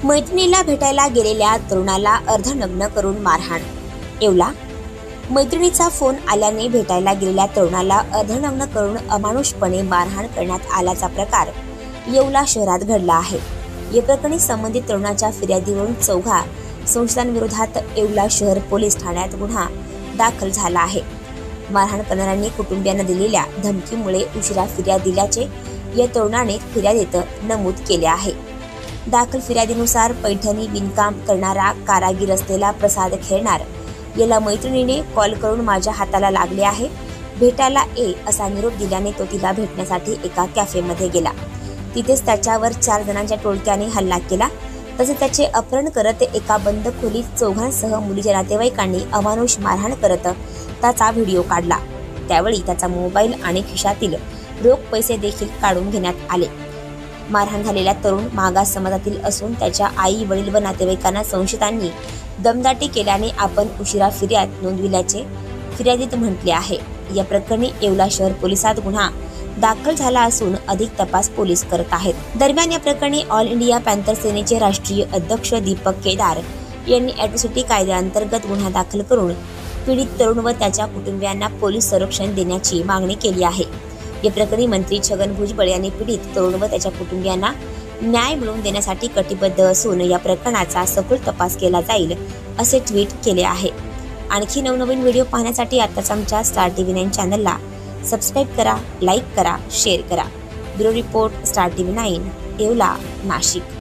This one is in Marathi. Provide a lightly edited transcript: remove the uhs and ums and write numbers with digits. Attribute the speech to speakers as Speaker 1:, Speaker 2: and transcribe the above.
Speaker 1: मैत्रिणीला भेटायला गेलेल्या तरुणाला अर्धनग्न करून मारहाण। येवला मैत्रिणीचा फोन आल्याने भेटायला गेलेल्या तरुणाला अर्धनग्न करून अमानुषपणे मारहाण करण्यात आल्याचा प्रकार येवला शहरात घडला आहे। या प्रकरणी संबंधित तरुणाच्या फिर्यादीवरून चौघा संशयितांविरोधात येवला शहर पोलीस ठाण्यात गुन्हा दाखल झाला आहे। मारहाण करणाऱ्यांनी कुटुंबियांना दिलेल्या धमकीमुळे उशिरा फिर्याद दिल्याचे या तरुणाने फिर्यादीत नमूद केले आहे। दाखल फिर्यादीनुसार पैठणी विणकाम करणारा कारागीर असलेला प्रसाद खेळणार याला मैत्रिणीने कॉल करून माझ्या हाताला लागले आहे, भेटायला ये असा निरोप दिल्याने तो तिला भेटण्यासाठी एका कॅफेमध्ये गेला। तिथेच त्याच्यावर 4 जणांच्या टोळक्याने हल्ला केला। तसेच त्याचे अपहरण करत एका बंद खोलीत चौघांसह मुलीच्या नातेवाईकांनी अमानुष मारहाण करत त्याचा व्हिडिओ काढला। त्यावेळी त्याचा मोबाईल आणि खिशातील रोख पैसे देखील काढून घेण्यात आले। मारहाण झालेला तरुण मागास समाजातील असून त्याच्या आई वडील व नातेवाईकांना संशयितांनी दमदाटी केल्याने आपण उशिरा फिर्याद नोंदविल्याचे फिर्यादीत म्हटले आहे। या प्रकरणी येवला शहर पोलिसात गुन्हा दाखल झाला असून अधिक तपास पोलीस करत आहेत। दरम्यान या प्रकरणी ऑल इंडिया पॅंथर सेनेचे राष्ट्रीय अध्यक्ष दीपक केदार यांनी अॅट्रॉसिटी कायद्याअंतर्गत गुन्हा दाखल करून पीडित तरुण व त्याच्या कुटुंबियांना पोलीस संरक्षण देण्याची मागणी केली आहे। या प्रकरणी मंत्री छगन भुजबळ यांनी पीडित तरुण व त्याच्या कुटुंबियांना न्याय मिळवून देण्यासाठी कटिबद्ध असून या प्रकरणाचा सखोल तपास केला जाईल असे ट्विट केले आहे। आणखी नवनवीन व्हिडिओ पाहण्यासाठी आताच आमच्या स्टार टीव्ही 9 चॅनलला सबस्क्राईब करा, लाईक करा, शेअर करा। Bureau report, star TV 9, Yeola, Nashik.